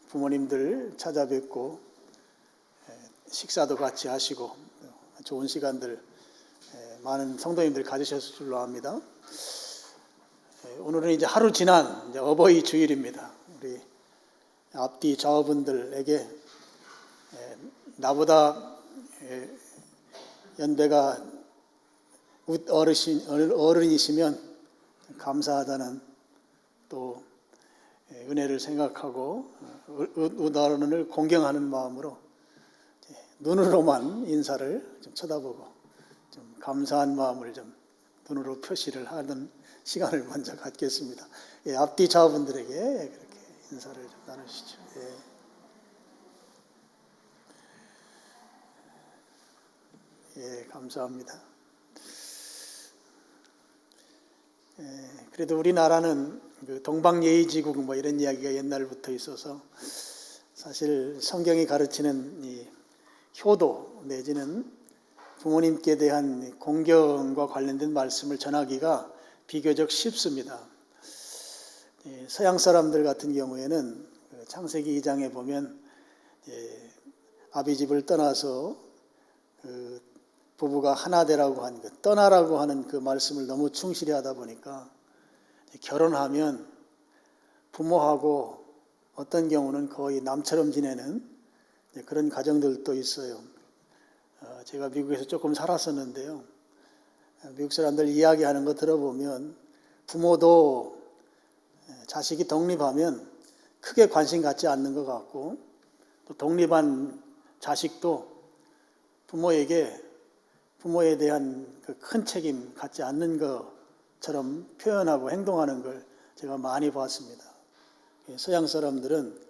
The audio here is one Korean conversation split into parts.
부모님들 찾아뵙고 식사도 같이 하시고 좋은 시간들 많은 성도님들 가지셨을 줄로 압니다. 오늘은 이제 하루 지난 이제 어버이 주일입니다. 우리 앞뒤 좌우분들에게 나보다 연배가 어른이시면 감사하다는 또 은혜를 생각하고 어른을 공경하는 마음으로 눈으로만 인사를 좀 쳐다보고 좀 감사한 마음을 좀 눈으로 표시를 하는 시간을 먼저 갖겠습니다. 앞뒤 좌우분들에게 그렇게 인사를 좀 나누시죠. 감사합니다. 그래도 우리나라는 그 동방예의지국 뭐 이런 이야기가 옛날부터 있어서 사실 성경이 가르치는 이 효도 내지는 부모님께 대한 공경과 관련된 말씀을 전하기가 비교적 쉽습니다. 서양 사람들 같은 경우에는 창세기 2장에 보면 아비 집을 떠나서 부부가 하나 되라고 하는 떠나라고 하는 그 말씀을 너무 충실히 하다 보니까 결혼하면 부모하고 어떤 경우는 거의 남처럼 지내는 그런 가정들도 있어요. 제가 미국에서 조금 살았었는데요. 미국 사람들 이야기하는 거 들어보면 부모도 자식이 독립하면 크게 관심 갖지 않는 것 같고 또 독립한 자식도 부모에 대한 그 큰 책임 갖지 않는 것처럼 표현하고 행동하는 걸 제가 많이 봤습니다. 서양 사람들은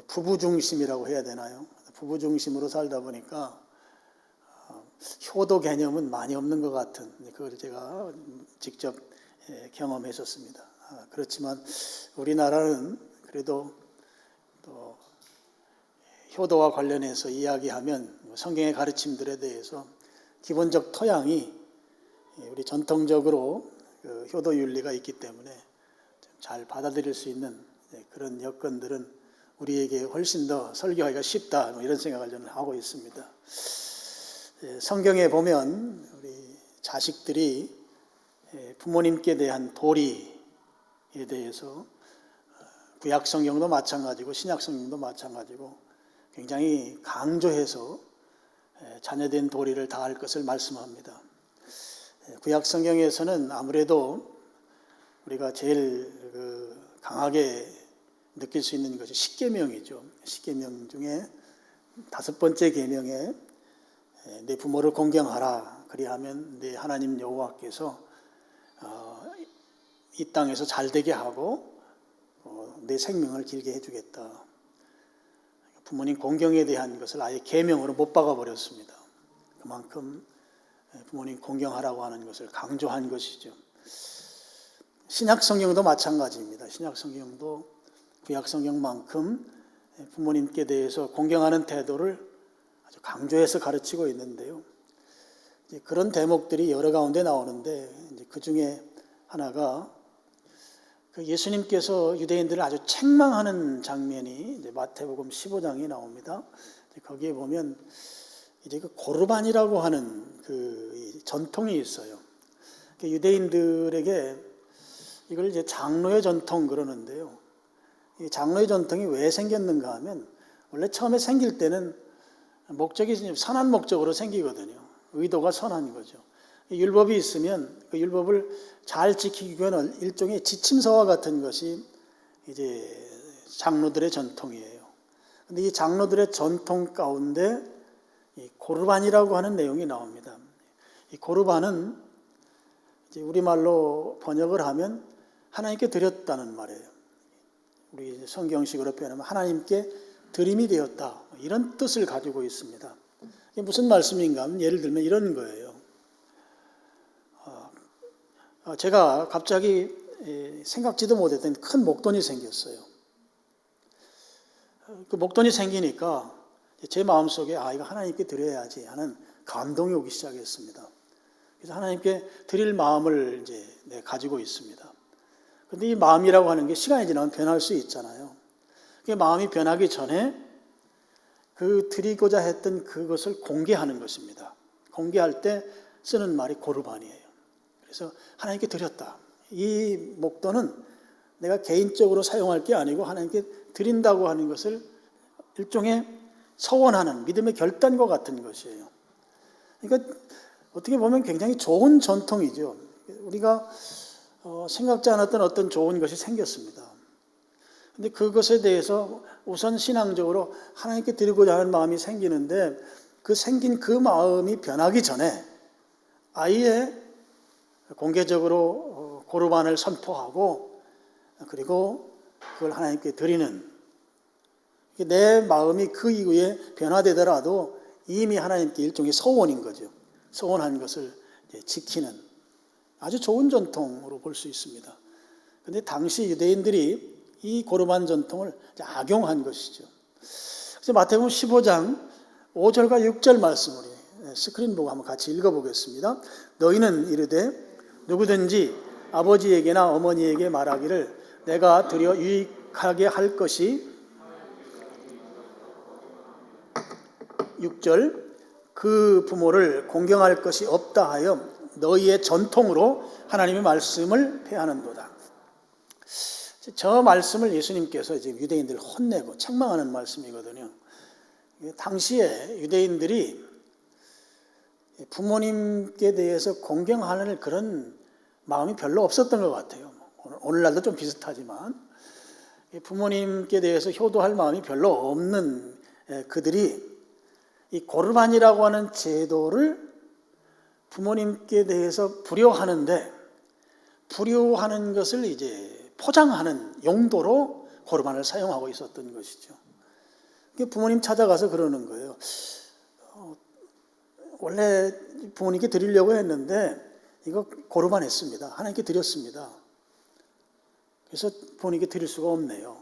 부부 중심이라고 해야 되나요? 부부 중심으로 살다 보니까 효도 개념은 많이 없는 것 같은 그걸 제가 직접 경험했었습니다. 그렇지만 우리나라는 그래도 또 효도와 관련해서 이야기하면 성경의 가르침들에 대해서 기본적 토양이 우리 전통적으로 그 효도 윤리가 있기 때문에 잘 받아들일 수 있는 그런 여건들은 우리에게 훨씬 더 설교하기가 쉽다 이런 생각을 저는 하고 있습니다. 성경에 보면 우리 자식들이 부모님께 대한 도리에 대해서 구약 성경도 마찬가지고 신약 성경도 마찬가지고 굉장히 강조해서 자녀된 도리를 다할 것을 말씀합니다. 구약 성경에서는 아무래도 우리가 제일 강하게 느낄 수 있는 것이 십계명이죠. 십계명 중에 5번째 계명에 내 부모를 공경하라. 그리하면 내 하나님 여호와께서 이 땅에서 잘되게 하고 내 생명을 길게 해주겠다. 부모님 공경에 대한 것을 아예 계명으로 못 박아버렸습니다. 그만큼 부모님 공경하라고 하는 것을 강조한 것이죠. 신약 성경도 마찬가지입니다. 신약 성경도 구약 성경만큼 부모님께 대해서 공경하는 태도를 아주 강조해서 가르치고 있는데요. 그런 대목들이 여러 가운데 나오는데 그 중에 하나가 예수님께서 유대인들을 아주 책망하는 장면이 마태복음 15장에 나옵니다. 거기에 보면 이제 그 고르반이라고 하는 그 전통이 있어요. 유대인들에게 이걸 이제 장로의 전통 그러는데요. 이 장로의 전통이 왜 생겼는가 하면 원래 처음에 생길 때는 목적이 선한 목적으로 생기거든요. 의도가 선한 거죠. 율법이 있으면 그 율법을 잘 지키기 위한 일종의 지침서와 같은 것이 이제 장로들의 전통이에요. 그런데 이 장로들의 전통 가운데 이 고르반이라고 하는 내용이 나옵니다. 이 고르반은 이제 우리말로 번역을 하면 하나님께 드렸다는 말이에요. 우리 성경식으로 표현하면 하나님께 드림이 되었다. 이런 뜻을 가지고 있습니다. 이게 무슨 말씀인가 하면 예를 들면 이런 거예요. 제가 갑자기 생각지도 못했던 큰 목돈이 생겼어요. 그 목돈이 생기니까 제 마음속에 이거 하나님께 드려야지 하는 감동이 오기 시작했습니다. 그래서 하나님께 드릴 마음을 이제 가지고 있습니다. 그런데 이 마음이라고 하는 게 시간이 지나면 변할 수 있잖아요. 그 마음이 변하기 전에 그 드리고자 했던 그것을 공개하는 것입니다. 공개할 때 쓰는 말이 고르반이에요. 그래서 하나님께 드렸다. 이 목도는 내가 개인적으로 사용할 게 아니고 하나님께 드린다고 하는 것을 일종의 서원하는 믿음의 결단과 같은 것이에요. 그러니까 어떻게 보면 굉장히 좋은 전통이죠. 우리가 생각지 않았던 어떤 좋은 것이 생겼습니다. 근데 그것에 대해서 우선 신앙적으로 하나님께 드리고자 하는 마음이 생기는데 그 생긴 그 마음이 변하기 전에 아예 공개적으로 고르반을 선포하고 그리고 그걸 하나님께 드리는, 내 마음이 그 이후에 변화되더라도 이미 하나님께 일종의 서원인 거죠. 서원한 것을 지키는 아주 좋은 전통으로 볼 수 있습니다. 그런데 당시 유대인들이 이 고르반 전통을 악용한 것이죠. 그래서 마태복음 15장 5절과 6절 말씀을 스크린 보고 한번 같이 읽어보겠습니다. 너희는 이르되 누구든지 아버지에게나 어머니에게 말하기를 내가 드려 유익하게 할 것이 6절 그 부모를 공경할 것이 없다 하여 너희의 전통으로 하나님의 말씀을 폐하는도다. 저 말씀을 예수님께서 지금 유대인들을 혼내고 책망하는 말씀이거든요. 당시에 유대인들이 부모님께 대해서 공경하는 그런 마음이 별로 없었던 것 같아요. 오늘날도 좀 비슷하지만 부모님께 대해서 효도할 마음이 별로 없는 그들이 이 고르반이라고 하는 제도를 부모님께 대해서 불효하는데, 불효하는 것을 이제 포장하는 용도로 고르반을 사용하고 있었던 것이죠. 부모님 찾아가서 그러는 거예요. 원래 부모님께 드리려고 했는데 이거 고르반 했습니다. 하나님께 드렸습니다. 그래서 부모님께 드릴 수가 없네요.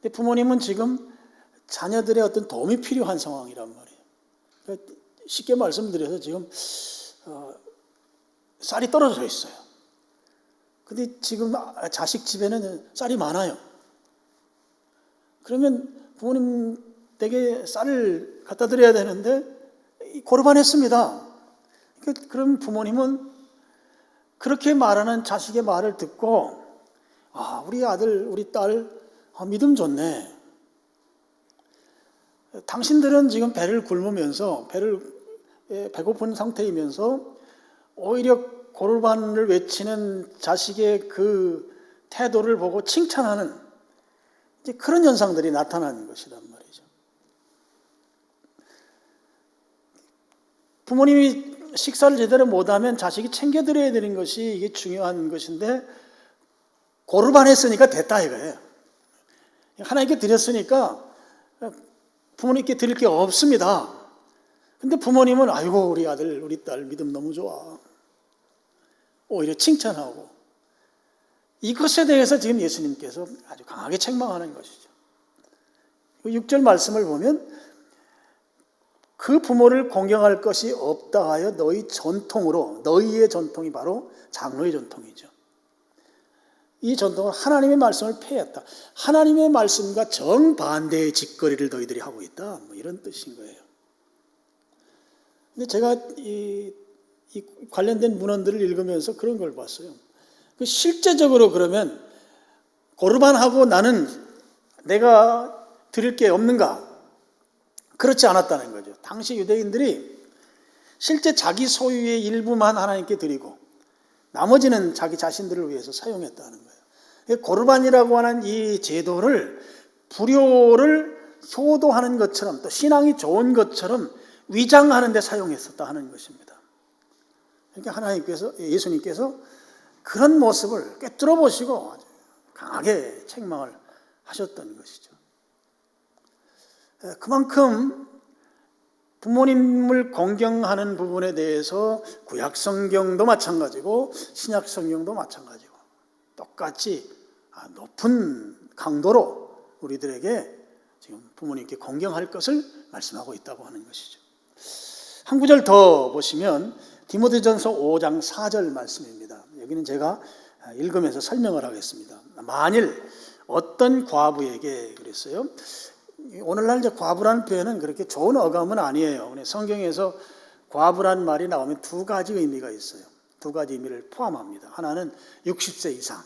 근데 부모님은 지금 자녀들의 어떤 도움이 필요한 상황이란 말이에요. 그러니까 쉽게 말씀드려서 지금 쌀이 떨어져 있어요. 근데 지금 자식 집에는 쌀이 많아요. 그러면 부모님 댁에 쌀을 갖다 드려야 되는데 고르반했습니다. 그럼 부모님은 그렇게 말하는 자식의 말을 듣고 우리 아들 우리 딸 믿음 좋네. 당신들은 지금 배를 굶으면서 배고픈 상태이면서 오히려 고르반을 외치는 자식의 그 태도를 보고 칭찬하는 이제 그런 현상들이 나타나는 것이란 말이죠. 부모님이 식사를 제대로 못하면 자식이 챙겨드려야 되는 것이 이게 중요한 것인데 고르반 했으니까 됐다 이거예요. 하나님께 드렸으니까 부모님께 드릴 게 없습니다. 근데 부모님은 아이고 우리 아들 우리 딸 믿음 너무 좋아. 오히려 칭찬하고, 이것에 대해서 지금 예수님께서 아주 강하게 책망하는 것이죠. 6절 말씀을 보면 그 부모를 공경할 것이 없다 하여 너희 전통으로, 너희의 전통이 바로 장로의 전통이죠. 이 전통은 하나님의 말씀을 폐했다. 하나님의 말씀과 정반대의 짓거리를 너희들이 하고 있다. 이런 뜻인 거예요. 근데 제가 이 관련된 문헌들을 읽으면서 그런 걸 봤어요. 실제적으로 그러면 고르반하고 나는 내가 드릴 게 없는가? 그렇지 않았다는 거죠. 당시 유대인들이 실제 자기 소유의 일부만 하나님께 드리고 나머지는 자기 자신들을 위해서 사용했다는 거예요. 고르반이라고 하는 이 제도를 불효를 효도하는 것처럼 또 신앙이 좋은 것처럼 위장하는 데 사용했었다 하는 것입니다. 그러니까 하나님께서, 예수님께서 그런 모습을 꿰뚫어 보시고 강하게 책망을 하셨던 것이죠. 그만큼 부모님을 공경하는 부분에 대해서 구약 성경도 마찬가지고 신약 성경도 마찬가지고 똑같이 높은 강도로 우리들에게 지금 부모님께 공경할 것을 말씀하고 있다고 하는 것이죠. 한 구절 더 보시면 디모데전서 5장 4절 말씀입니다. 여기는 제가 읽으면서 설명을 하겠습니다. 만일 어떤 과부에게 그랬어요. 오늘날 이제 과부라는 표현은 그렇게 좋은 어감은 아니에요. 성경에서 과부란 말이 나오면 두 가지 의미가 있어요. 두 가지 의미를 포함합니다. 하나는 60세 이상.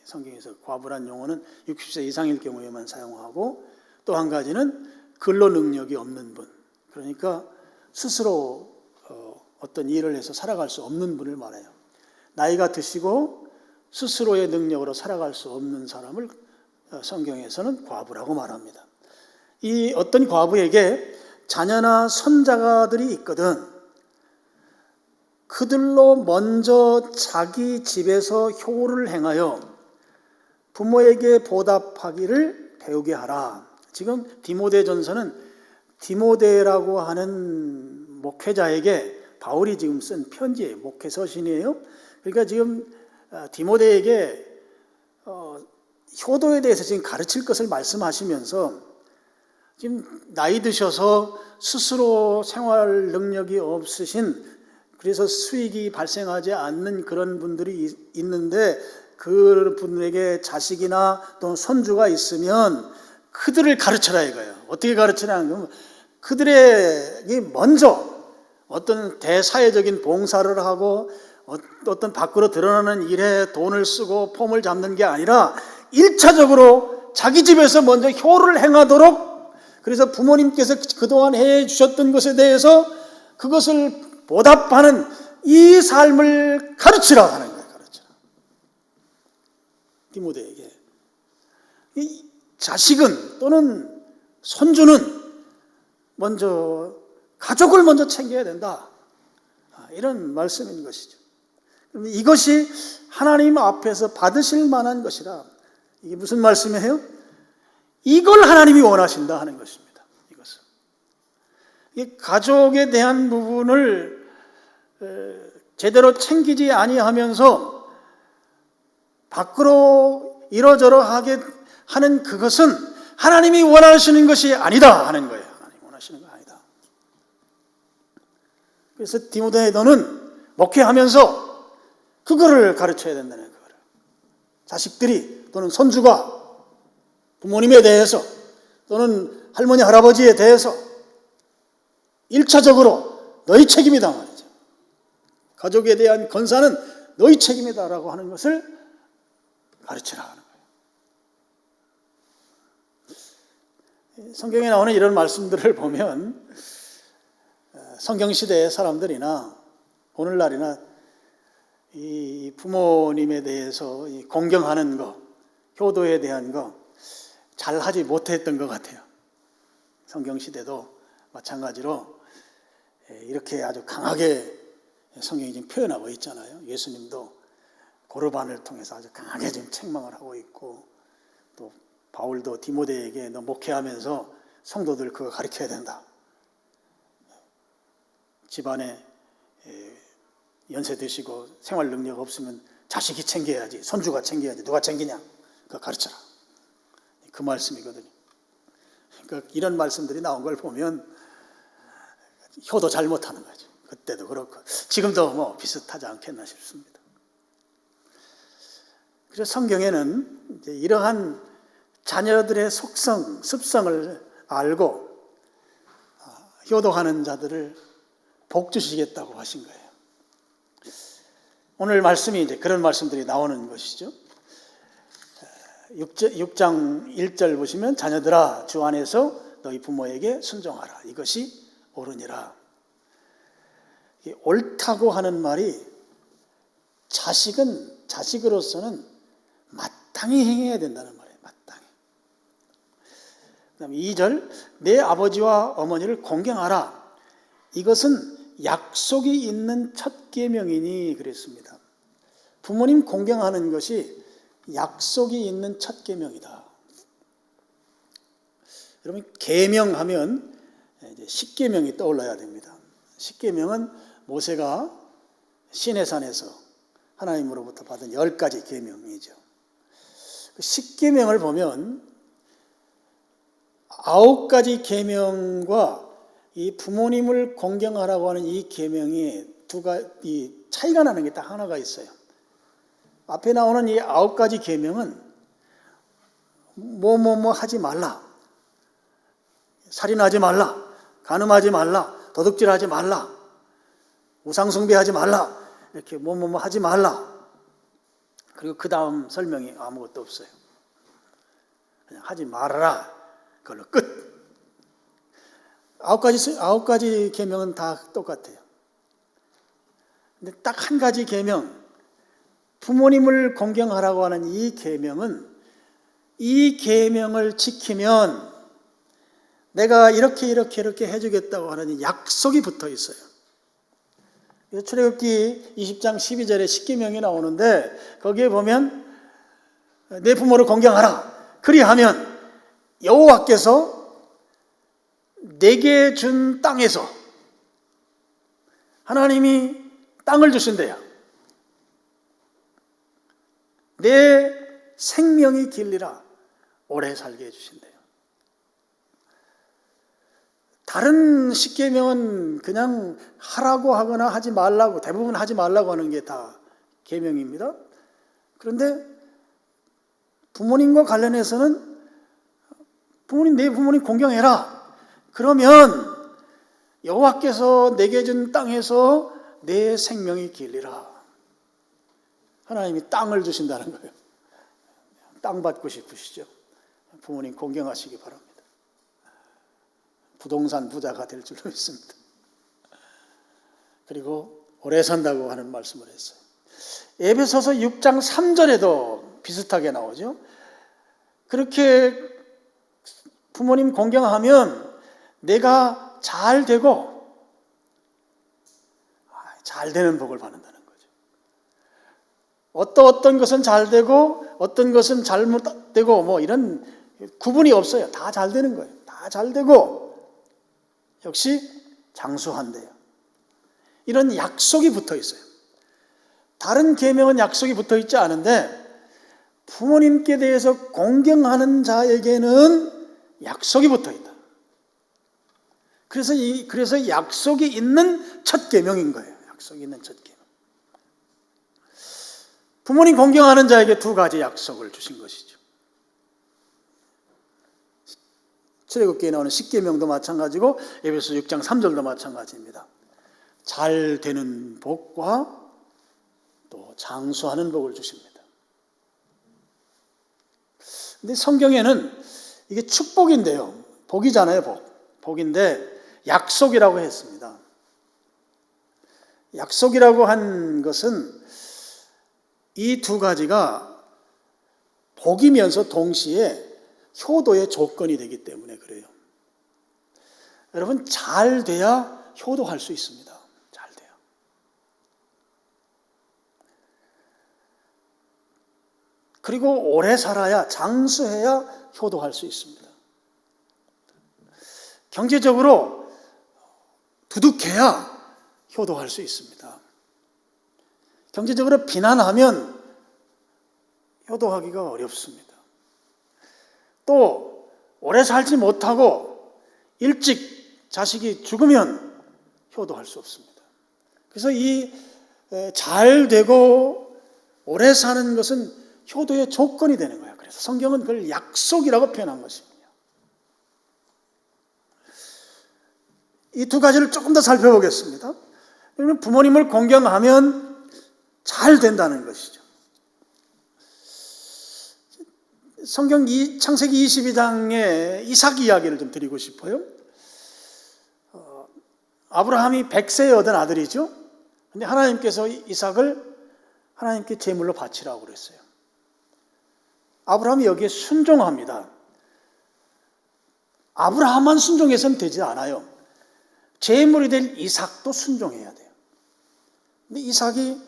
성경에서 과부란 용어는 60세 이상일 경우에만 사용하고, 또 한 가지는 근로 능력이 없는 분. 그러니까 스스로 어떤 일을 해서 살아갈 수 없는 분을 말해요. 나이가 드시고 스스로의 능력으로 살아갈 수 없는 사람을 성경에서는 과부라고 말합니다. 이 어떤 과부에게 자녀나 손자가들이 있거든 그들로 먼저 자기 집에서 효를 행하여 부모에게 보답하기를 배우게 하라. 지금 디모데전서는 디모데라고 하는 목회자에게 바울이 지금 쓴 편지예요. 목회 서신이에요. 그러니까 지금 디모데에게 효도에 대해서 지금 가르칠 것을 말씀하시면서, 지금 나이 드셔서 스스로 생활 능력이 없으신, 그래서 수익이 발생하지 않는 그런 분들이 있는데 그 분들에게 자식이나 또는 손주가 있으면 그들을 가르쳐라 이거예요. 어떻게 가르치라는 건 그들에게 먼저 어떤 대사회적인 봉사를 하고 어떤 밖으로 드러나는 일에 돈을 쓰고 폼을 잡는 게 아니라 1차적으로 자기 집에서 먼저 효를 행하도록, 그래서 부모님께서 그동안 해 주셨던 것에 대해서 그것을 보답하는 이 삶을 가르치라 하는 거예요. 가르치라. 디모데에게. 이 자식은 또는 손주는 먼저 가족을 먼저 챙겨야 된다. 이런 말씀인 것이죠. 이것이 하나님 앞에서 받으실 만한 것이라. 이게 무슨 말씀이에요? 이걸 하나님이 원하신다 하는 것입니다. 이것은. 이 가족에 대한 부분을 제대로 챙기지 아니하면서 밖으로 이러저러 하게 하는 그것은 하나님이 원하시는 것이 아니다 하는 거예요. 하나님이 원하시는 거 아니다. 그래서 디모데 너는 목회하면서 그거를 가르쳐야 된다는 거예요. 자식들이 또는 손주가 부모님에 대해서 또는 할머니 할아버지에 대해서 1차적으로 너희 책임이다 말이죠. 가족에 대한 건사는 너희 책임이다라고 하는 것을 가르치라 하는 거예요. 성경에 나오는 이런 말씀들을 보면 성경시대의 사람들이나 오늘날이나 이 부모님에 대해서 공경하는 거, 효도에 대한 거 잘 하지 못했던 것 같아요. 성경시대도 마찬가지로 이렇게 아주 강하게 성경이 지금 표현하고 있잖아요. 예수님도 고르반을 통해서 아주 강하게 지금 책망을 하고 있고, 또 바울도 디모데에게 너 목회하면서 성도들 그거 가르쳐야 된다. 집안에 연세 드시고 생활 능력 없으면 자식이 챙겨야지, 손주가 챙겨야지, 누가 챙기냐? 그거 가르쳐라. 그 말씀이거든요. 그러니까 이런 말씀들이 나온 걸 보면 효도 잘못하는 거죠. 그때도 그렇고 지금도 뭐 비슷하지 않겠나 싶습니다. 그래서 성경에는 이제 이러한 자녀들의 속성, 습성을 알고 효도하는 자들을 복 주시겠다고 하신 거예요. 오늘 말씀이 이제 그런 말씀들이 나오는 것이죠. 6장 1절 보시면 자녀들아 주 안에서 너희 부모에게 순종하라. 이것이 옳으니라. 옳다고 하는 말이 자식으로서는 마땅히 행해야 된다는 말이에요. 마땅히. 그다음에 2절 내 아버지와 어머니를 공경하라. 이것은 약속이 있는 첫 계명이니 그랬습니다. 부모님 공경하는 것이 약속이 있는 첫 계명이다. 여러분 계명하면 이제 십계명이 떠올라야 됩니다. 십계명은 모세가 시내산에서 하나님으로부터 받은 10가지 계명이죠. 십계명을 보면 9가지 계명과 이 부모님을 공경하라고 하는 이 계명이 이 차이가 나는 게 딱 하나가 있어요. 앞에 나오는 이 9가지 계명은 뭐뭐뭐 하지 말라, 살인하지 말라, 간음하지 말라, 도둑질하지 말라, 우상숭배하지 말라, 이렇게 뭐뭐뭐 하지 말라. 그리고 그 다음 설명이 아무것도 없어요. 그냥 하지 말아라, 그걸로 끝. 아홉 가지 계명은 다 똑같아요. 근데 딱 한 가지 계명, 부모님을 공경하라고 하는 이 계명은, 이 계명을 지키면 내가 이렇게 해주겠다고 하는 약속이 붙어 있어요. 출애굽기 20장 12절에 십계명이 나오는데, 거기에 보면 내 부모를 공경하라, 그리하면 여호와께서 내게 준 땅에서, 하나님이 땅을 주신대요. 내 생명이 길리라, 오래 살게 해주신대요. 다른 십계명은 그냥 하라고 하거나 하지 말라고, 대부분 하지 말라고 하는 게 다 계명입니다. 그런데 부모님과 관련해서는 내 부모님 공경해라. 그러면 여호와께서 내게 준 땅에서 내 생명이 길리라. 하나님이 땅을 주신다는 거예요. 땅 받고 싶으시죠? 부모님 공경하시기 바랍니다. 부동산 부자가 될 줄로 믿습니다. 그리고 오래 산다고 하는 말씀을 했어요. 에베소서 6장 3절에도 비슷하게 나오죠. 그렇게 부모님 공경하면 내가 잘 되고, 잘 되는 복을 받는다는 거죠. 어떤 것은 잘 되고 어떤 것은 잘못되고 뭐 이런 구분이 없어요. 다 잘 되는 거예요. 다 잘 되고 역시 장수한대요. 이런 약속이 붙어 있어요. 다른 계명은 약속이 붙어 있지 않은데 부모님께 대해서 공경하는 자에게는 약속이 붙어 있다. 그래서 약속이 있는 첫 계명인 거예요. 약속이 있는 첫 계명. 부모님 공경하는 자에게 두 가지 약속을 주신 것이죠. 출애굽기에 나오는 십계명도 마찬가지고 에베소 6장 3절도 마찬가지입니다. 잘 되는 복과 또 장수하는 복을 주십니다. 근데 성경에는 이게 축복인데요. 복이잖아요, 복인데 약속이라고 했습니다. 약속이라고 한 것은 이 두 가지가 복이면서 동시에 효도의 조건이 되기 때문에 그래요. 여러분, 잘 돼야 효도할 수 있습니다. 잘 돼야. 그리고 오래 살아야, 장수해야 효도할 수 있습니다. 경제적으로 두둑해야 효도할 수 있습니다. 경제적으로 빈안하면 효도하기가 어렵습니다. 또 오래 살지 못하고 일찍 자식이 죽으면 효도할 수 없습니다. 그래서 이 잘 되고 오래 사는 것은 효도의 조건이 되는 거예요. 그래서 성경은 그걸 약속이라고 표현한 것입니다. 이 두 가지를 조금 더 살펴보겠습니다. 부모님을 공경하면 잘 된다는 것이죠. 성경 창세기 22장의 이삭 이야기를 좀 드리고 싶어요. 아브라함이 100세에 얻은 아들이죠. 근데 하나님께서 이삭을 하나님께 제물로 바치라고 그랬어요. 아브라함이 여기에 순종합니다. 아브라함만 순종해서는 되지 않아요. 제물이 될 이삭도 순종해야 돼요. 근데 이삭이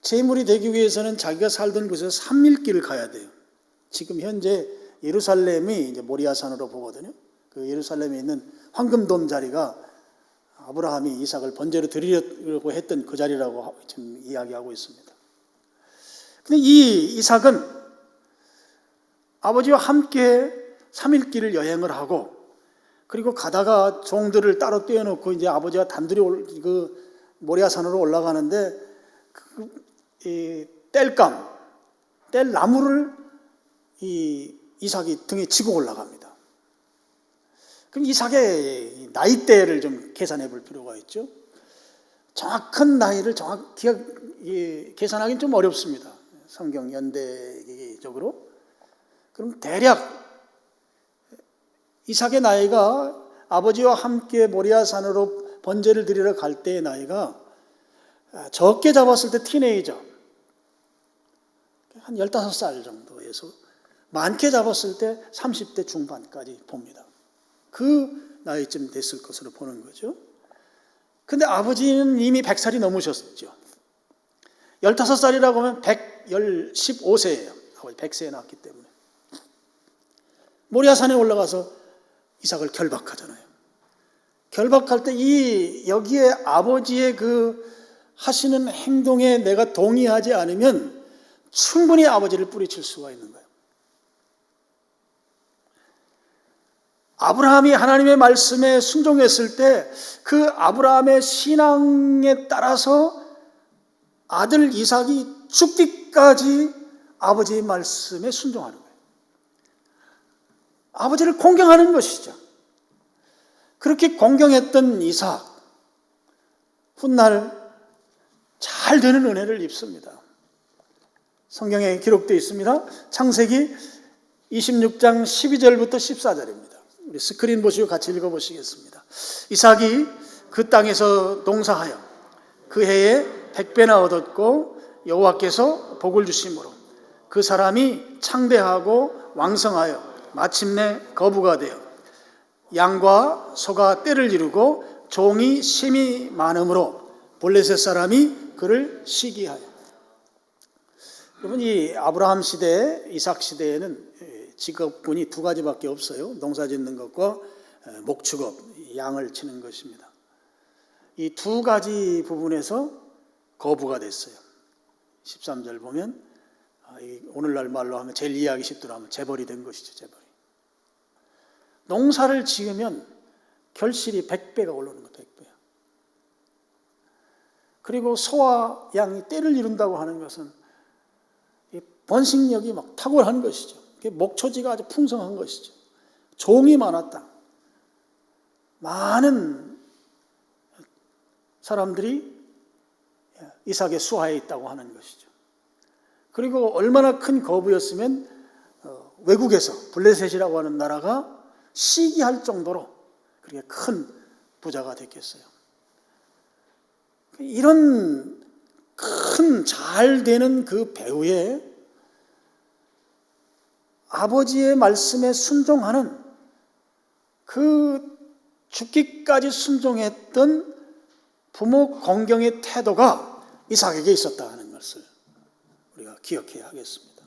제물이 되기 위해서는 자기가 살던 곳에서 3일길을 가야 돼요. 지금 현재 예루살렘이 이제 모리아산으로 보거든요. 그 예루살렘에 있는 황금돔 자리가 아브라함이 이삭을 번제로 드리려고 했던 그 자리라고 지금 이야기하고 있습니다. 근데 이 이삭은 아버지와 함께 3일길을 여행을 하고, 그리고 가다가 종들을 따로 떼어놓고 이제 아버지와 단둘이 그 모리아산으로 올라가는데 뗄나무를 이 이삭이 등에 지고 올라갑니다. 그럼 이삭의 나이대를 좀 계산해 볼 필요가 있죠. 정확한 나이를 정확히 계산하기는 좀 어렵습니다. 성경 연대적으로. 그럼 대략 이삭의 나이가 아버지와 함께 모리아산으로 번제를 드리러 갈 때의 나이가 적게 잡았을 때 티네이저 한 15살 정도에서 많게 잡았을 때 30대 중반까지 봅니다. 그 나이쯤 됐을 것으로 보는 거죠. 근데 아버지는 이미 100살이 넘으셨죠. 15살이라고 하면 15세예요. 아버지 100세에 낳았기 때문에. 모리아산에 올라가서 이삭을 결박하잖아요. 결박할 때 여기에 아버지의 그 하시는 행동에 내가 동의하지 않으면 충분히 아버지를 뿌리칠 수가 있는 거예요. 아브라함이 하나님의 말씀에 순종했을 때 그 아브라함의 신앙에 따라서 아들 이삭이 죽기까지 아버지의 말씀에 순종하는 거예요. 아버지를 공경하는 것이죠. 그렇게 공경했던 이삭, 훗날 잘 되는 은혜를 입습니다. 성경에 기록되어 있습니다. 창세기 26장 12절부터 14절입니다. 우리 스크린 보시고 같이 읽어보시겠습니다. 이삭이 그 땅에서 농사하여 그 해에 100배나 얻었고 여호와께서 복을 주심으로 그 사람이 창대하고 왕성하여 마침내 거부가 되어 양과 소가 떼를 이루고 종이 심이 많음으로 블레셋 사람이 그를 시기하여. 여러분, 이 아브라함 시대, 이삭 시대에는 직업군이 두 가지밖에 없어요. 농사 짓는 것과 목축업, 양을 치는 것입니다. 이 두 가지 부분에서 거부가 됐어요. 13절 보면 오늘날 말로 하면 제일 이해하기 쉽도록 하면 재벌이 된 것이죠. 재벌이. 농사를 지으면 결실이 100배가 오르는 거예요. 100배. 그리고 소와 양이 떼를 이룬다고 하는 것은 번식력이 막 탁월한 것이죠. 목초지가 아주 풍성한 것이죠. 종이 많았다. 많은 사람들이 이삭의 수하에 있다고 하는 것이죠. 그리고 얼마나 큰 거부였으면 외국에서 블레셋이라고 하는 나라가 시기할 정도로 그렇게 큰 부자가 됐겠어요. 이런 큰 잘 되는 그 배후에 아버지의 말씀에 순종하는 그 죽기까지 순종했던 부모 공경의 태도가 이삭에게 있었다 하는 것을 우리가 기억해야 하겠습니다.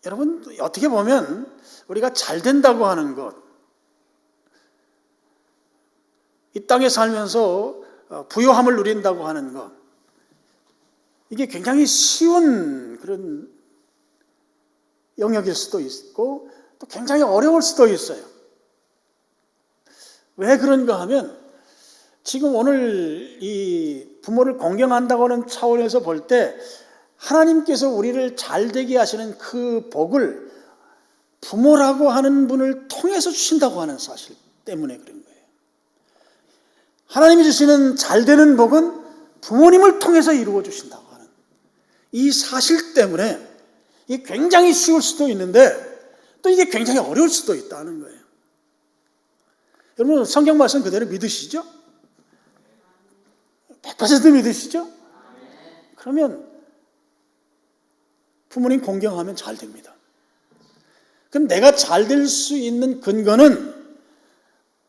여러분, 어떻게 보면 우리가 잘 된다고 하는 것, 이 땅에 살면서 부요함을 누린다고 하는 것, 이게 굉장히 쉬운 그런 영역일 수도 있고 또 굉장히 어려울 수도 있어요. 왜 그런가 하면 지금 오늘 이 부모를 공경한다고 하는 차원에서 볼 때 하나님께서 우리를 잘되게 하시는 그 복을 부모라고 하는 분을 통해서 주신다고 하는 사실 때문에 그런 거예요. 하나님이 주시는 잘되는 복은 부모님을 통해서 이루어 주신다고 하는 이 사실 때문에 이게 굉장히 쉬울 수도 있는데 또 이게 굉장히 어려울 수도 있다는 거예요. 여러분, 성경 말씀 그대로 믿으시죠? 100% 믿으시죠? 그러면 부모님 공경하면 잘 됩니다. 그럼 내가 잘 될 수 있는 근거는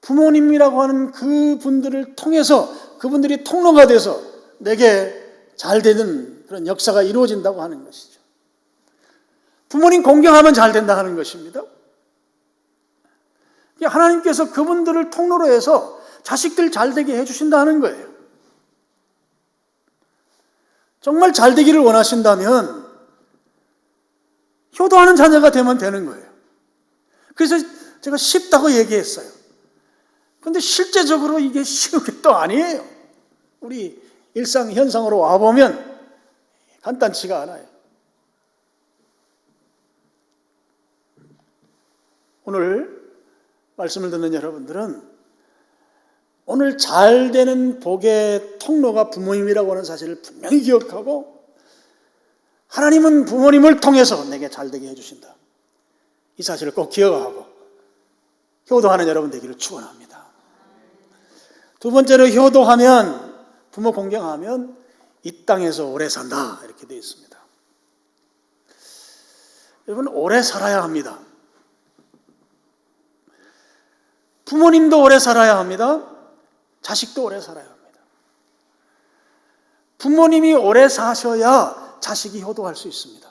부모님이라고 하는 그분들을 통해서 그분들이 통로가 돼서 내게 잘 되는 그런 역사가 이루어진다고 하는 것이죠. 부모님 공경하면 잘 된다 하는 것입니다. 하나님께서 그분들을 통로로 해서 자식들 잘 되게 해주신다 하는 거예요. 정말 잘 되기를 원하신다면 효도하는 자녀가 되면 되는 거예요. 그래서 제가 쉽다고 얘기했어요. 그런데 실제적으로 이게 쉬운 게 또 아니에요. 우리 일상 현상으로 와보면 간단치가 않아요. 오늘 말씀을 듣는 여러분들은 오늘 잘 되는 복의 통로가 부모님이라고 하는 사실을 분명히 기억하고 하나님은 부모님을 통해서 내게 잘 되게 해주신다. 이 사실을 꼭 기억하고 효도하는 여러분 되기를 축원합니다. 두 번째로 효도하면, 부모 공경하면 이 땅에서 오래 산다 이렇게 되어 있습니다. 여러분, 오래 살아야 합니다. 부모님도 오래 살아야 합니다. 자식도 오래 살아야 합니다. 부모님이 오래 사셔야 자식이 효도할 수 있습니다.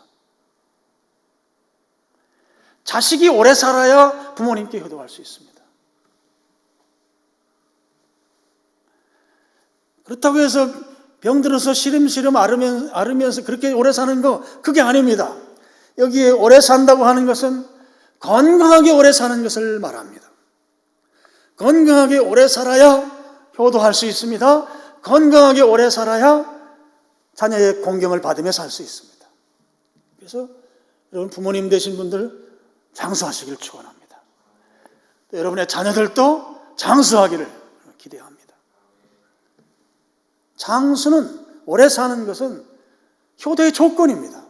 자식이 오래 살아야 부모님께 효도할 수 있습니다. 그렇다고 해서 병들어서 시름시름 앓으면서 그렇게 오래 사는 거, 그게 아닙니다. 여기에 오래 산다고 하는 것은 건강하게 오래 사는 것을 말합니다. 건강하게 오래 살아야 효도할 수 있습니다. 건강하게 오래 살아야 자녀의 공경을 받으며 살 수 있습니다. 그래서 여러분, 부모님 되신 분들 장수하시기를 축원합니다. 또 여러분의 자녀들도 장수하기를 기대합니다. 장수는, 오래 사는 것은 효도의 조건입니다.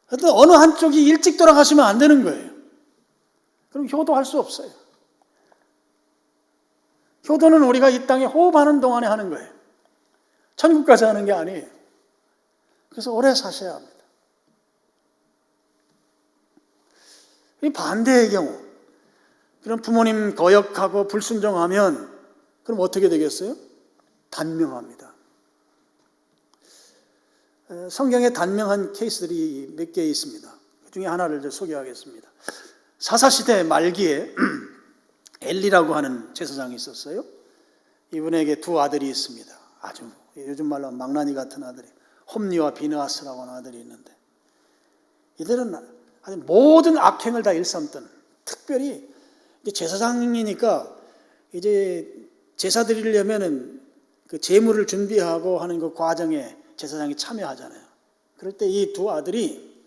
하여튼 어느 한쪽이 일찍 돌아가시면 안 되는 거예요. 그럼 효도할 수 없어요. 효도는 우리가 이 땅에 호흡하는 동안에 하는 거예요. 천국까지 하는 게 아니에요. 그래서 오래 사셔야 합니다. 이 반대의 경우, 그럼 부모님 거역하고 불순종하면 그럼 어떻게 되겠어요? 단명합니다. 성경에 단명한 케이스들이 몇 개 있습니다. 그 중에 하나를 소개하겠습니다. 사사시대 말기에 엘리라고 하는 제사장이 있었어요. 이분에게 두 아들이 있습니다. 아주 요즘 말로 망나니 같은 아들이, 홈리와 비느하스라고 하는 아들이 있는데, 이들은 아주 모든 악행을 다 일삼던, 특별히 이제 제사장이니까 이제 제사 드리려면은 그 제물을 준비하고 하는 그 과정에 제사장이 참여하잖아요. 그럴 때 이 두 아들이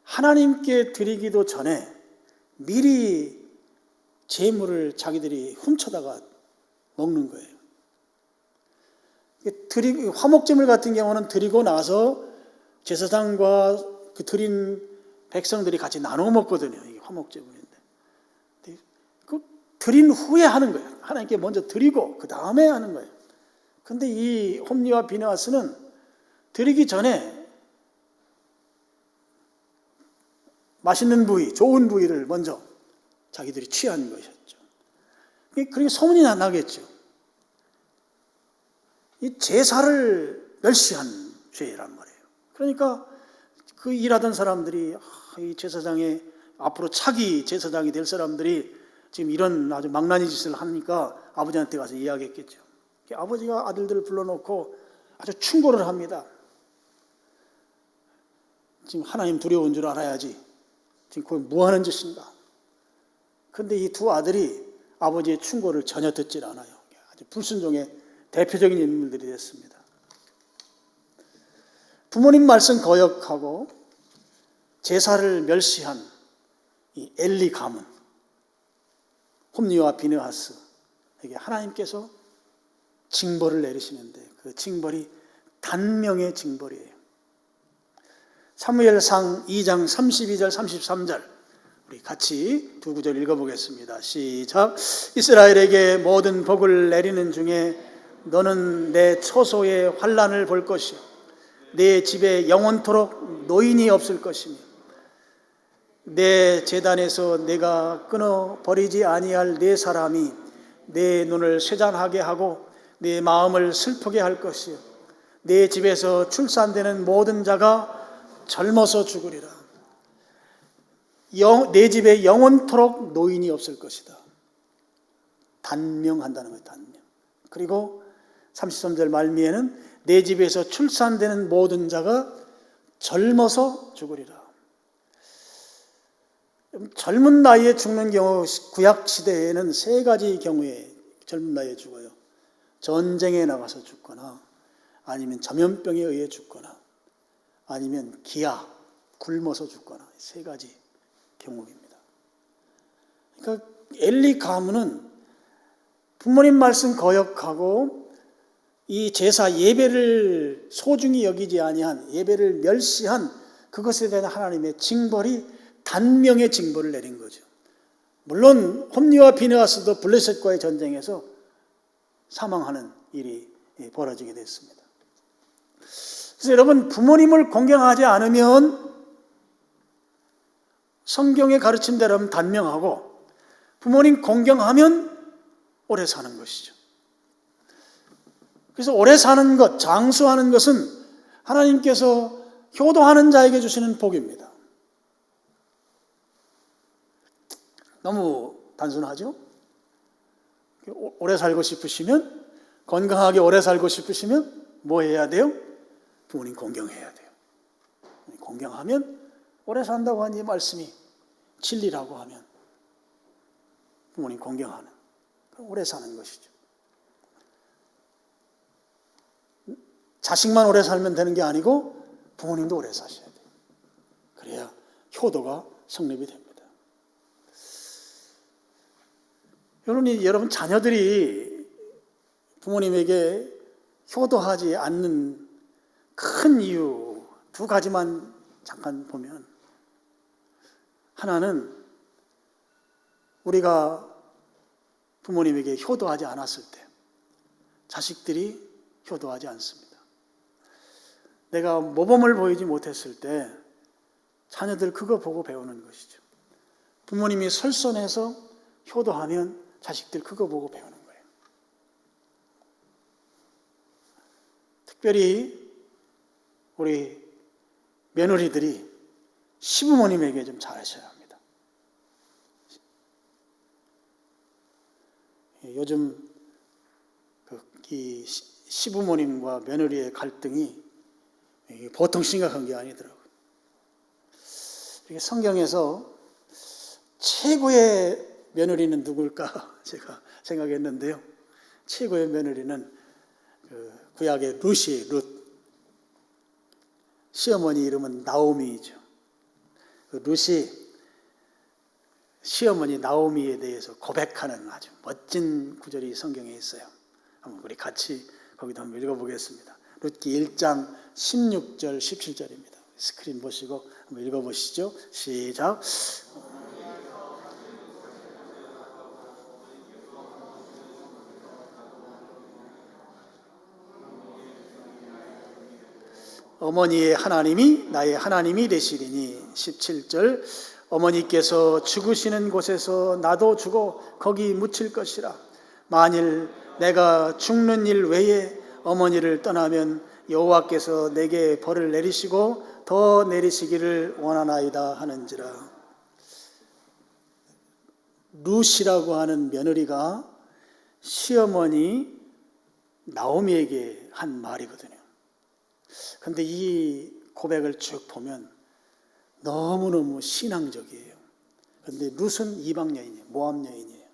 하나님께 드리기도 전에 미리 제물을 자기들이 훔쳐다가 먹는 거예요. 화목제물 같은 경우는 드리고 나서 제사장과 그 드린 백성들이 같이 나눠 먹거든요. 이게 화목제물인데, 그 드린 후에 하는 거예요. 하나님께 먼저 드리고 그 다음에 하는 거예요. 근데 이 홈리와 비느하스는 드리기 전에 맛있는 부위, 좋은 부위를 먼저 자기들이 취한 것이었죠. 그러니까 소문이 나겠죠. 이 제사를 멸시한 죄란 말이에요. 그러니까 그 일하던 사람들이, 이 제사장의 앞으로 차기 제사장이 될 사람들이 지금 이런 아주 망나니 짓을 하니까 아버지한테 가서 이야기했겠죠. 아버지가 아들들을 불러놓고 아주 충고를 합니다. 지금 하나님 두려운 줄 알아야지. 지금 거기 뭐 하는 짓인가. 그런데 이 두 아들이 아버지의 충고를 전혀 듣질 않아요. 아주 불순종의 대표적인 인물들이 됐습니다. 부모님 말씀 거역하고 제사를 멸시한 이 엘리 가문, 홈리와 비느하스에게 하나님께서 징벌을 내리시는데, 그 징벌이 단명의 징벌이에요. 사무엘상 2장 32절 33절 우리 같이 두 구절 읽어보겠습니다. 시작. 이스라엘에게 모든 복을 내리는 중에 너는 내 처소의 환난을 볼 것이요 내 집에 영원토록 노인이 없을 것이며 내 제단에서 내가 끊어 버리지 아니할 네 사람이 내 눈을 쇠잔하게 하고 내 마음을 슬프게 할 것이요 내 집에서 출산되는 모든 자가 젊어서 죽으리라. 내 집에 영원토록 노인이 없을 것이다. 단명한다는 거예요. 단명. 그리고 33절 말미에는 내 집에서 출산되는 모든 자가 젊어서 죽으리라. 젊은 나이에 죽는 경우, 구약 시대에는 세 가지 경우에 젊은 나이에 죽어요. 전쟁에 나가서 죽거나, 아니면 전염병에 의해 죽거나, 아니면 기아, 굶어서 죽거나, 세 가지 경우입니다. 그러니까 엘리 가문은 부모님 말씀 거역하고 이 제사 예배를 소중히 여기지 아니한, 예배를 멸시한 그것에 대한 하나님의 징벌이 단명의 징벌을 내린 거죠. 물론 홈리와 비느하스도 블레셋과의 전쟁에서 사망하는 일이 벌어지게 됐습니다. 그래서 여러분, 부모님을 공경하지 않으면 성경의 가르침대로 단명하고, 부모님 공경하면 오래 사는 것이죠. 그래서 오래 사는 것, 장수하는 것은 하나님께서 효도하는 자에게 주시는 복입니다. 너무 단순하죠? 오래 살고 싶으시면, 건강하게 오래 살고 싶으시면 뭐 해야 돼요? 부모님 공경해야 돼요. 공경하면 오래 산다고 하는 이 말씀이 진리라고 하면 부모님 공경하는, 오래 사는 것이죠. 자식만 오래 살면 되는 게 아니고 부모님도 오래 사셔야 돼요. 그래야 효도가 성립이 됩니다. 여러분 자녀들이 부모님에게 효도하지 않는 큰 이유 두 가지만 잠깐 보면, 하나는 우리가 부모님에게 효도하지 않았을 때 자식들이 효도하지 않습니다. 내가 모범을 보이지 못했을 때 자녀들 그거 보고 배우는 것이죠. 부모님이 설선해서 효도하면 자식들 그거 보고 배우는 거예요. 특별히 우리 며느리들이 시부모님에게 좀 잘하셔야 합니다. 요즘 이 시부모님과 며느리의 갈등이 보통 심각한 게 아니더라고요. 성경에서 최고의 며느리는 누굴까 제가 생각했는데요. 최고의 며느리는 구약의 룻이에요. 룻. 시어머니 이름은 나오미이죠. 룻이 시어머니 나오미에 대해서 고백하는 아주 멋진 구절이 성경에 있어요. 한번 우리 같이 거기도 한번 읽어보겠습니다. 룻기 1장 16절 17절입니다. 스크린 보시고 한번 읽어보시죠. 시작. 어머니의 하나님이 나의 하나님이 되시리니. 17절. 어머니께서 죽으시는 곳에서 나도 죽어 거기 묻힐 것이라. 만일 내가 죽는 일 외에 어머니를 떠나면 여호와께서 내게 벌을 내리시고 더 내리시기를 원하나이다 하는지라. 룻이라고 하는 며느리가 시어머니 나오미에게 한 말이거든요. 그런데 이 고백을 쭉 보면 너무너무 신앙적이에요. 그런데 룻은 이방 여인이에요. 모압 여인이에요.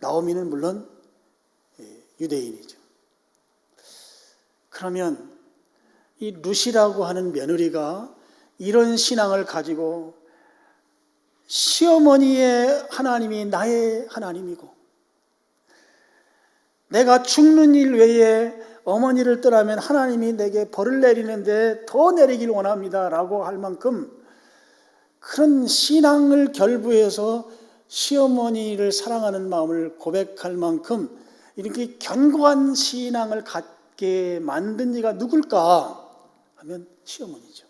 나오미는 물론 유대인이죠. 그러면 이 룻이라고 하는 며느리가 이런 신앙을 가지고 시어머니의 하나님이 나의 하나님이고 내가 죽는 일 외에 어머니를 떠나면 하나님이 내게 벌을 내리는데 더 내리길 원합니다 라고 할 만큼 그런 신앙을 결부해서 시어머니를 사랑하는 마음을 고백할 만큼 이렇게 견고한 신앙을 갖게 만든 이가 누굴까 하면 시어머니죠.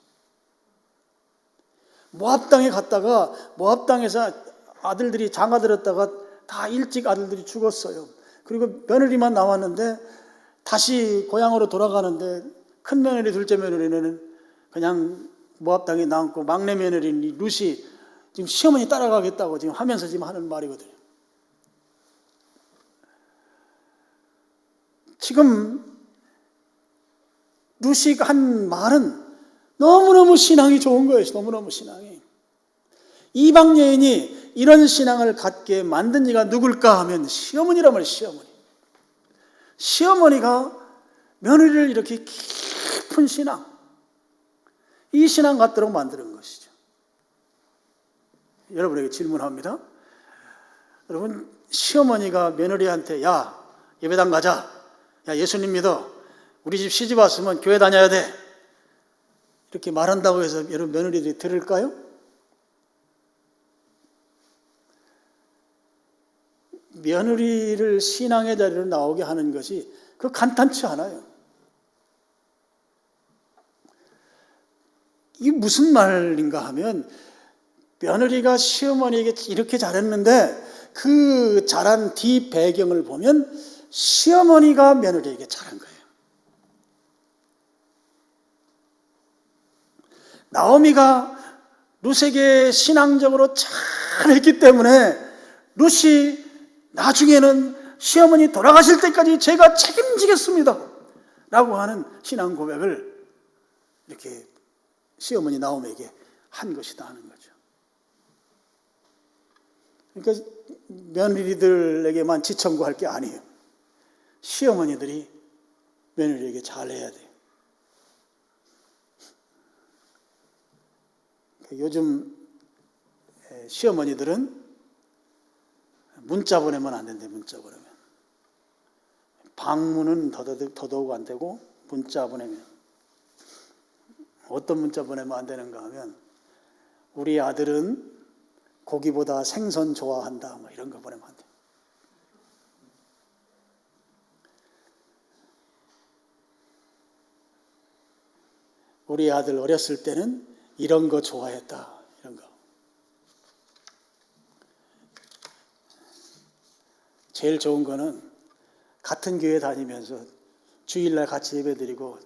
모압 땅에 갔다가 모압 땅에서 아들들이 장가들었다가 다 일찍 아들들이 죽었어요. 그리고 며느리만 남았는데 다시 고향으로 돌아가는데 큰 며느리, 둘째 며느리는 그냥 모압 땅에 남고 막내 며느리 룻이 지금 시어머니 따라가겠다고 지금 하면서 지금 하는 말이거든요. 지금 룻이 한 말은 너무너무 신앙이 좋은 거예요. 너무너무 신앙이. 이방 여인이 이런 신앙을 갖게 만든 이가 누굴까 하면 시어머니란 말이에요. 시어머니. 시어머니가 며느리를 이렇게 깊은 신앙, 이 신앙 갖도록 만드는 것이죠. 여러분에게 질문합니다. 여러분, 시어머니가 며느리한테 야, 예배당 가자. 야, 예수님 믿어. 우리 집 시집 왔으면 교회 다녀야 돼. 이렇게 말한다고 해서 여러분 며느리들이 들을까요? 며느리를 신앙의 자리로 나오게 하는 것이 그 간단치 않아요. 이게 무슨 말인가 하면 며느리가 시어머니에게 이렇게 잘했는데 그 잘한 뒤 배경을 보면 시어머니가 며느리에게 잘한 거예요. 나오미가 룻에게 신앙적으로 잘했기 때문에 룻이 나중에는 시어머니 돌아가실 때까지 제가 책임지겠습니다 라고 하는 신앙 고백을 이렇게 시어머니 나오미에게 한 것이다 하는 거죠. 그러니까 며느리들에게만 지청구할 게 아니에요. 시어머니들이 며느리에게 잘해야 돼요. 요즘 시어머니들은 문자 보내면 안 된대. 문자 보내면 방문은 더더욱 안 되고 문자 보내면 어떤 문자 보내면 안 되는가 하면 우리 아들은 고기보다 생선 좋아한다 뭐 이런 거 보내면 안 돼. 우리 아들 어렸을 때는 이런 거 좋아했다 이런 거. 제일 좋은 거는 같은 교회 다니면서 주일날 같이 예배드리고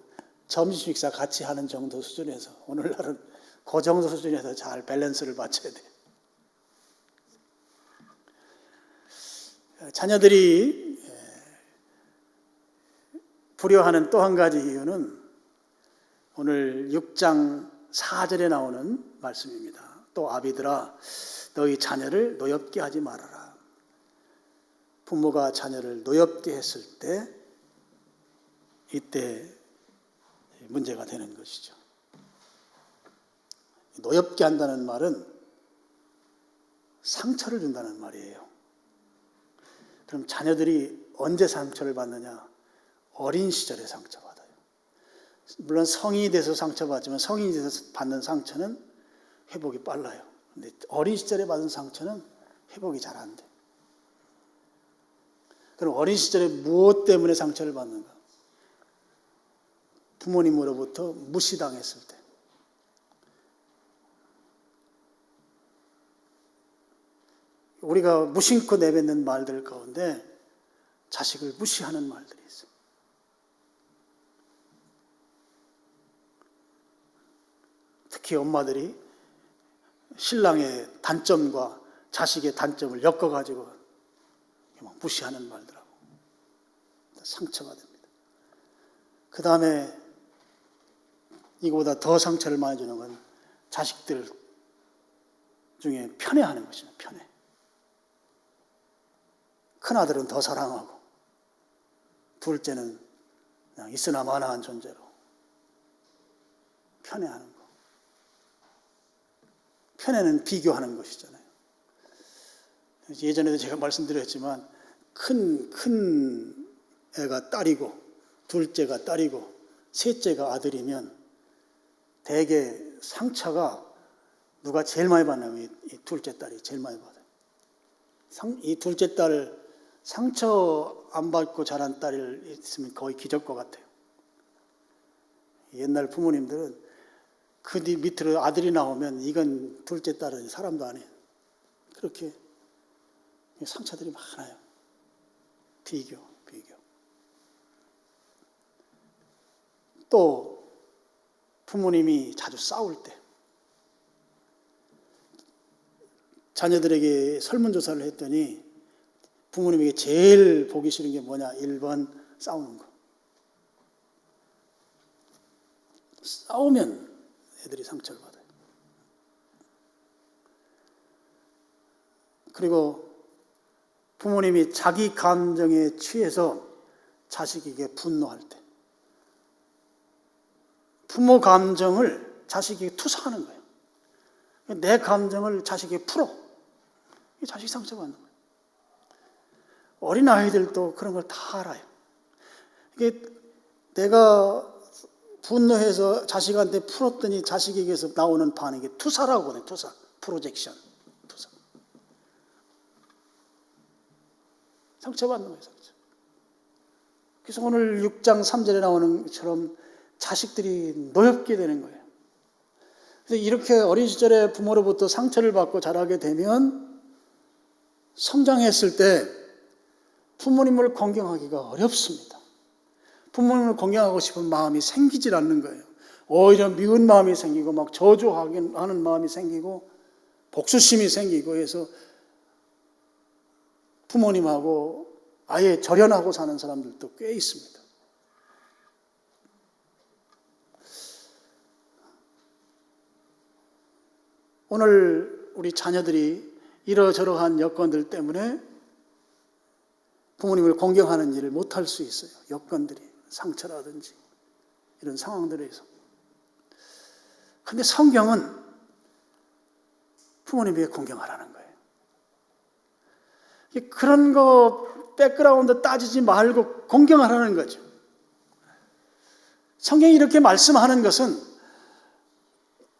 점심 식사 같이 하는 정도 수준에서 오늘날은 그 정도 수준에서 잘 밸런스를 맞춰야 돼요. 자녀들이 불효하는 또 한 가지 이유는 오늘 6장 4절에 나오는 말씀입니다. 또 아비들아 너희 자녀를 노엽게 하지 말아라. 부모가 자녀를 노엽게 했을 때 이때 문제가 되는 것이죠. 노엽게 한다는 말은 상처를 준다는 말이에요. 그럼 자녀들이 언제 상처를 받느냐? 어린 시절에 상처받아요. 물론 성인이 돼서 상처받지만 성인이 돼서 받는 상처는 회복이 빨라요. 근데 어린 시절에 받은 상처는 회복이 잘 안 돼요. 그럼 어린 시절에 무엇 때문에 상처를 받는가? 부모님으로부터 무시당했을 때. 우리가 무심코 내뱉는 말들 가운데 자식을 무시하는 말들이 있어요. 특히 엄마들이 신랑의 단점과 자식의 단점을 엮어가지고 무시하는 말들하고 상처가 됩니다. 그 다음에 이거보다 더 상처를 많이 주는 건 자식들 중에 편애하는 것입니다. 편애. 큰아들은 더 사랑하고 둘째는 그냥 있으나 마나한 존재로 편애하는 거. 편애는 비교하는 것이잖아요. 예전에도 제가 말씀드렸지만 큰 애가 딸이고 둘째가 딸이고 셋째가 아들이면 대개 상처가 누가 제일 많이 받냐면 이 둘째 딸이 제일 많이 받아요. 이 둘째 딸 상처 안 받고 자란 딸이 있으면 거의 기적과 같아요. 옛날 부모님들은 그 뒤 밑으로 아들이 나오면 이건 둘째 딸은 사람도 아니에요. 그렇게 상처들이 많아요. 비교. 또 부모님이 자주 싸울 때 자녀들에게 설문조사를 했더니 부모님에게 제일 보기 싫은 게 뭐냐? 1번 싸우는 거. 싸우면 애들이 상처를 받아요. 그리고 부모님이 자기 감정에 취해서 자식에게 분노할 때 부모 감정을 자식에게 투사하는 거예요. 내 감정을 자식에게 풀어. 자식이 상처받는 거예요. 어린아이들도 그런 걸 다 알아요. 이게 내가 분노해서 자식한테 풀었더니 자식에게서 나오는 반응이 투사라고 하거든요. 투사, 프로젝션, 투사. 상처받는 거예요, 상처. 그래서 오늘 6장 3절에 나오는 것처럼 자식들이 노엽게 되는 거예요. 그래서 이렇게 어린 시절에 부모로부터 상처를 받고 자라게 되면 성장했을 때 부모님을 공경하기가 어렵습니다. 부모님을 공경하고 싶은 마음이 생기질 않는 거예요. 오히려 미운 마음이 생기고 막 저주하는 마음이 생기고 복수심이 생기고 해서 부모님하고 아예 절연하고 사는 사람들도 꽤 있습니다. 오늘 우리 자녀들이 이러저러한 여건들 때문에 부모님을 공경하는 일을 못할 수 있어요. 여건들이, 상처라든지 이런 상황들에서. 근데 성경은 부모님에게 공경하라는 거예요. 그런 거 백그라운드 따지지 말고 공경하라는 거죠. 성경이 이렇게 말씀하는 것은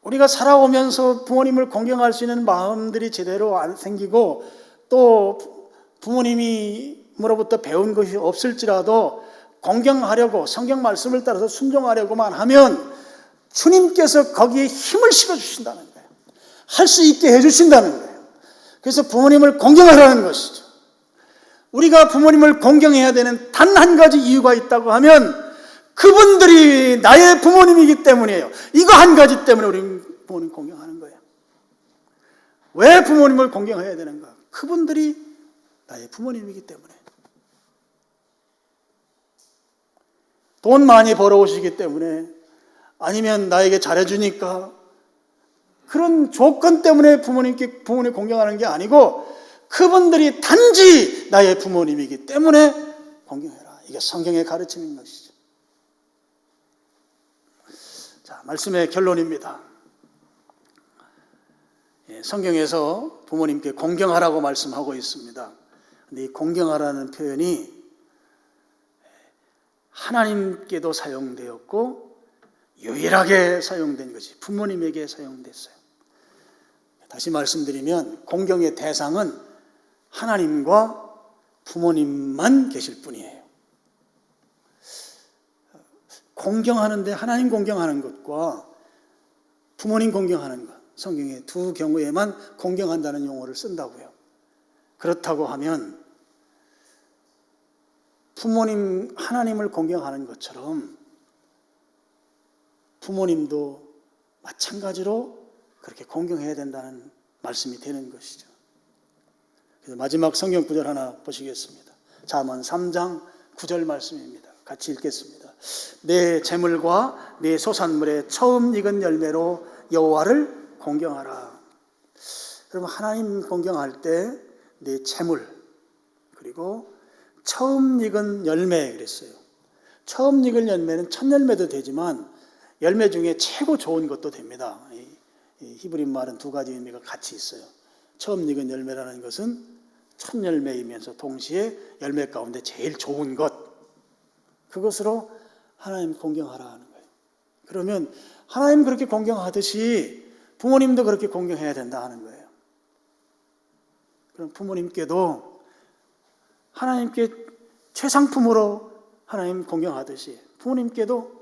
우리가 살아오면서 부모님을 공경할 수 있는 마음들이 제대로 안 생기고 또 부모님으로부터 배운 것이 없을지라도 공경하려고 성경 말씀을 따라서 순종하려고만 하면 주님께서 거기에 힘을 실어주신다는 거예요. 할 수 있게 해주신다는 거예요. 그래서 부모님을 공경하라는 것이죠. 우리가 부모님을 공경해야 되는 단 한 가지 이유가 있다고 하면 그분들이 나의 부모님이기 때문이에요. 이거 한 가지 때문에 우리 부모님 공경하는 거예요. 왜 부모님을 공경해야 되는가? 그분들이 나의 부모님이기 때문에. 돈 많이 벌어오시기 때문에 아니면 나에게 잘해주니까 그런 조건 때문에 부모님 공경하는 게 아니고 그분들이 단지 나의 부모님이기 때문에 공경해라. 이게 성경의 가르침인 것이죠. 자, 말씀의 결론입니다. 성경에서 부모님께 공경하라고 말씀하고 있습니다. 근데 이 공경하라는 표현이 하나님께도 사용되었고 유일하게 사용된 것이 부모님에게 사용됐어요. 다시 말씀드리면 공경의 대상은 하나님과 부모님만 계실 뿐이에요. 공경하는데 하나님 공경하는 것과 부모님 공경하는 것, 성경의 두 경우에만 공경한다는 용어를 쓴다고요. 그렇다고 하면 부모님, 하나님을 공경하는 것처럼 부모님도 마찬가지로 그렇게 공경해야 된다는 말씀이 되는 것이죠. 그래서 마지막 성경 구절 하나 보시겠습니다. 잠언 3장 9절 말씀입니다. 같이 읽겠습니다. 내 재물과 내 소산물의 처음 익은 열매로 여호와를 공경하라. 여러분, 하나님 공경할 때 내 재물 그리고 처음 익은 열매 그랬어요. 처음 익은 열매는 첫 열매도 되지만 열매 중에 최고 좋은 것도 됩니다. 이 히브리 말은 두 가지 의미가 같이 있어요. 처음 익은 열매라는 것은 첫 열매이면서 동시에 열매 가운데 제일 좋은 것, 그것으로 하나님 공경하라 하는 거예요. 그러면 하나님 그렇게 공경하듯이 부모님도 그렇게 공경해야 된다 하는 거예요. 그럼 부모님께도 하나님께 최상품으로 하나님 공경하듯이 부모님께도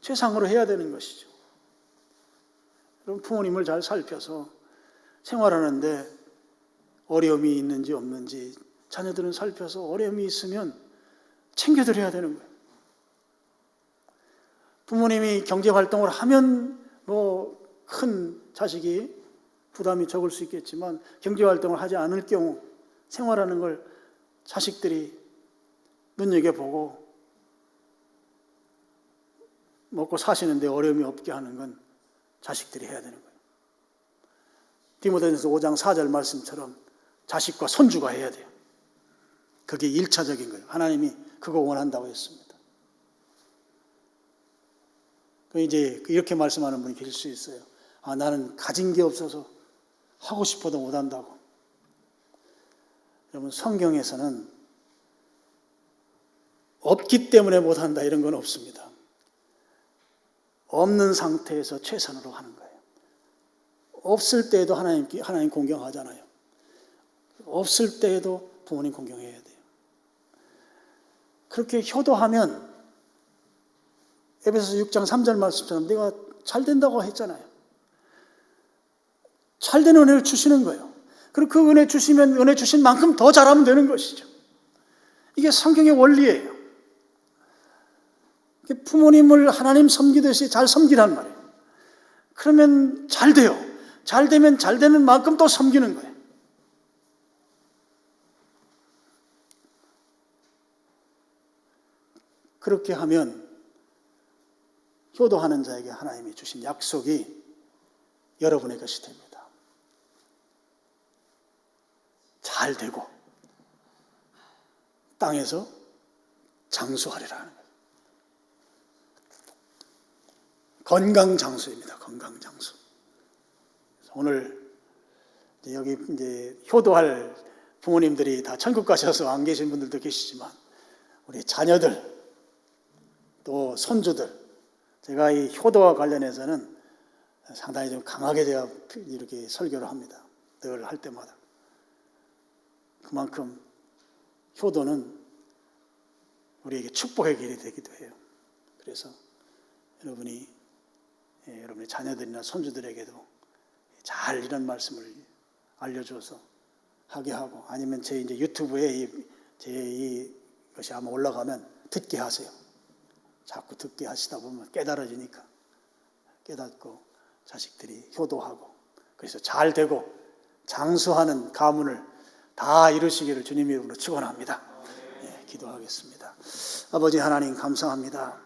최상으로 해야 되는 것이죠. 그럼 부모님을 잘 살펴서 생활하는데 어려움이 있는지 없는지 자녀들은 살펴서 어려움이 있으면 챙겨드려야 되는 거예요. 부모님이 경제활동을 하면 큰 자식이 부담이 적을 수 있겠지만 경제활동을 하지 않을 경우 생활하는 걸 자식들이 눈여겨보고 먹고 사시는데 어려움이 없게 하는 건 자식들이 해야 되는 거예요. 디모데전서 5장 4절 말씀처럼 자식과 손주가 해야 돼요. 그게 1차적인 거예요. 하나님이 그거 원한다고 했습니다. 이제 이렇게 말씀하는 분이 계실 수 있어요. 나는 가진 게 없어서 하고 싶어도 못한다고. 여러분, 성경에서는 없기 때문에 못한다 이런 건 없습니다. 없는 상태에서 최선으로 하는 거예요. 없을 때에도 하나님 공경하잖아요. 없을 때에도 부모님 공경해야 돼요. 그렇게 효도하면 에베소서 6장 3절 말씀처럼 내가 잘 된다고 했잖아요. 잘 되는 은혜를 주시는 거예요. 그리고 그 은혜 주시면 은혜 주신 만큼 더 잘하면 되는 것이죠. 이게 성경의 원리예요. 부모님을 하나님 섬기듯이 잘 섬기란 말이에요. 그러면 잘 돼요. 잘 되면 잘 되는 만큼 또 섬기는 거예요. 그렇게 하면 효도하는 자에게 하나님이 주신 약속이 여러분의 것이 됩니다. 잘 되고 땅에서 장수하리라 하는 거예요. 건강장수입니다. 건강장수. 오늘 여기 이제 효도할 부모님들이 다 천국 가셔서 안 계신 분들도 계시지만 우리 자녀들 또 손주들, 제가 이 효도와 관련해서는 상당히 좀 강하게 제가 이렇게 설교를 합니다. 늘 할 때마다. 그만큼 효도는 우리에게 축복의 길이 되기도 해요. 그래서 여러분이 여러분의 자녀들이나 손주들에게도 잘 이런 말씀을 알려줘서 하게 하고, 아니면 제 이제 유튜브에 이것이 아마 올라가면 듣게 하세요. 자꾸 듣게 하시다 보면 깨달아지니까 깨닫고 자식들이 효도하고 그래서 잘 되고 장수하는 가문을 다 이루시기를 주님 이름으로 축원합니다. 기도하겠습니다. 아버지 하나님 감사합니다.